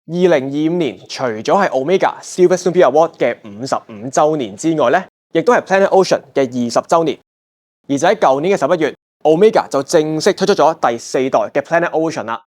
2025年除咗係 Omega Silver Snoopy Award 嘅55週年之外咧，亦都係 Planet Ocean 嘅20週年。而就喺舊年嘅11月，Omega 就正式推出咗第4代嘅 Planet Ocean 啦。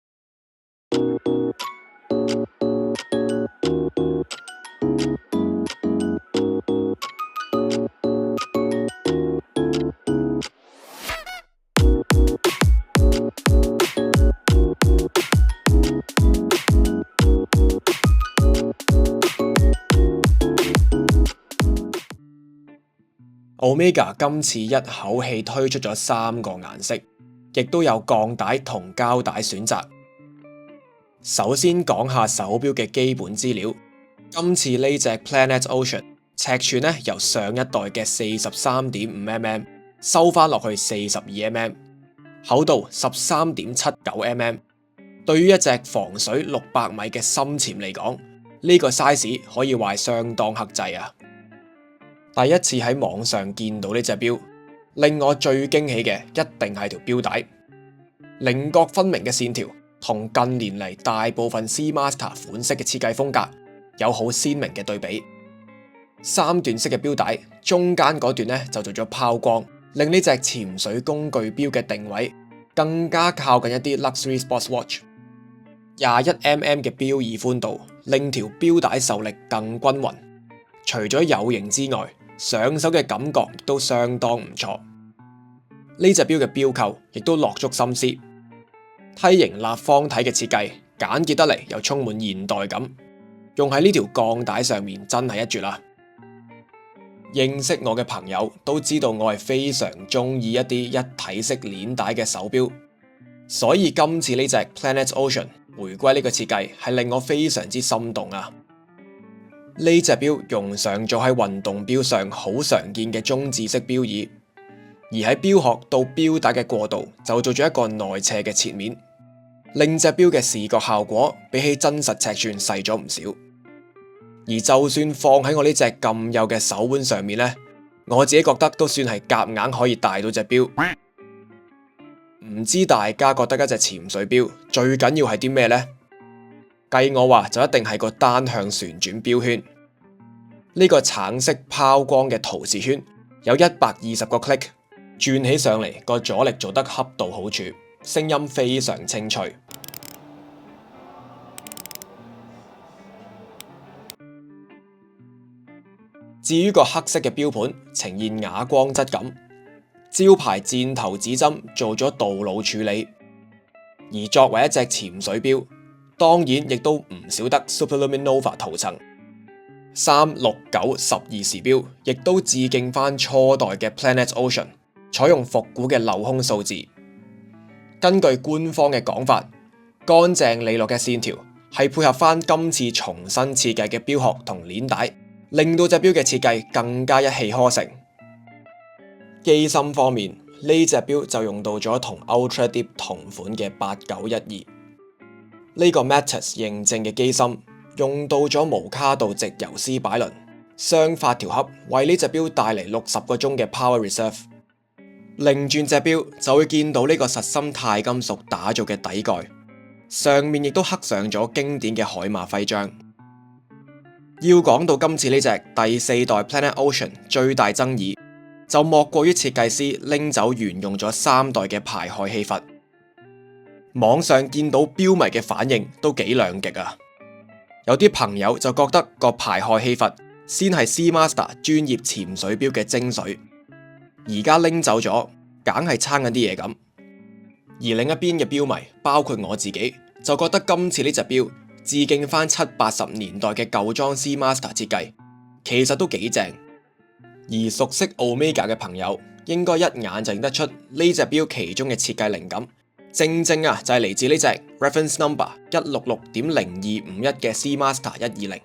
Omega 今次一口氣推出咗3個顏色，亦都有鋼帶同膠帶選擇。首先講下手錶嘅基本資料，今次呢隻 Planet Ocean 尺寸咧由上一代嘅 43.5mm 收翻落去 42mm， 厚度 13.79mm。對於一隻防水600米嘅深潛嚟講，呢個 size 可以話係相當克制啊！第一次喺網上見到呢隻錶，令我最驚喜嘅一定係條錶帶，稜角分明嘅線條同近年嚟大部分 Seamaster 款式嘅設計風格有好鮮明嘅對比。3段式嘅錶帶中間嗰段咧就做咗拋光，令呢隻潛水工具錶嘅定位更加靠近一啲 luxury sports watch。21mm 嘅錶耳寬度令條錶帶受力更均勻，除咗有型之外，上手嘅感覺亦都相當唔錯。呢隻錶嘅錶扣亦都落足心思，梯形立方體嘅設計簡潔得嚟又充滿現代感，用喺呢條鋼帶上面真係一絕啦。認識我嘅朋友都知道我係非常中意一啲一體式鏈帶嘅手錶，所以今次呢隻 Planet Ocean 回歸呢個設計係令我非常之心動啊！呢隻錶用上咗喺運動錶上好常見嘅中置式錶耳，而喺錶殼到錶帶嘅過渡就做咗一個內斜嘅切面，令隻錶嘅視覺效果比起真實尺寸細咗唔少。而就算放喺我呢隻咁幼嘅手腕上面呢，我自己覺得都算係夾硬可以戴到隻錶。唔知大家覺得一隻潛水錶最緊要係啲咩呢？計我話就一定係個單向旋轉錶圈，呢個橙色拋光嘅陶瓷圈有120個 click， 轉起上嚟個阻力做得恰到好處，聲音非常清脆。至於個黑色嘅錶盤呈現啞光質感，招牌箭頭指針做咗鍍鋁處理，而作為一隻潛水錶，當然亦都唔少得 Superluminova 塗層。3、6、9、12時錶亦都致敬翻初代嘅 Planet Ocean， 採用復古嘅鏤空數字。根據官方嘅講法，乾淨利落嘅線條係配合翻今次重新設計嘅錶殼同鏈帶，令到隻錶嘅設計更加一氣呵成。機芯方面，呢隻錶就用到咗同 Ultra Deep 同款嘅8912。呢個 Matus 認證嘅機芯用到咗無卡度直游絲擺輪，雙發條盒為呢隻錶帶嚟60個鐘嘅 Power Reserve。擰轉隻錶就會見到呢個實心鈦金屬打造嘅底蓋，上面亦都刻上咗經典嘅海馬徽章。要講到今次呢隻第4代 Planet Ocean 最大爭議，就莫過於設計師拎走沿用咗3代嘅排氦氣閥。網上見到錶迷嘅反應都幾兩極啊！有啲朋友就覺得個排氦氣閥先係 Seamaster 專業潛水錶嘅精髓，而家拎走咗，梗係撐緊啲嘢咁。而另一邊嘅錶迷，包括我自己，就覺得今次呢隻錶致敬翻70、80年代嘅舊裝 Seamaster 設計，其實都幾正。而熟悉 Omega 嘅朋友，應該一眼就認得出呢隻錶其中嘅設計靈感。正就係嚟自呢隻 Reference Number 166.0251嘅 Seamaster 120，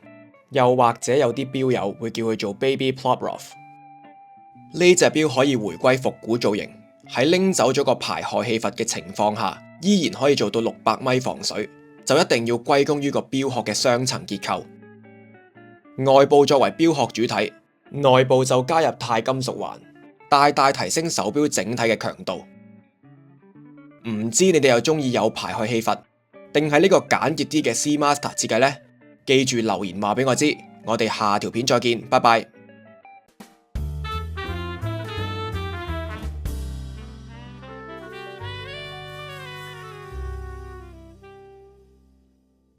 又或者有啲錶友會叫佢做 Baby Plobrov。呢隻錶可以回歸復古造型，喺拎走咗個排氦氣閥嘅情況下，依然可以做到600米防水，就一定要歸功於個錶殼嘅雙層結構。外部作為錶殼主體，內部就加入鈦金屬環，大大提升手錶整體嘅強度。唔知你哋又中意有排氦氣閥，定係呢個簡潔啲嘅 Seamaster 設計呢？記住留言話俾我知。我哋下條片再見，拜拜。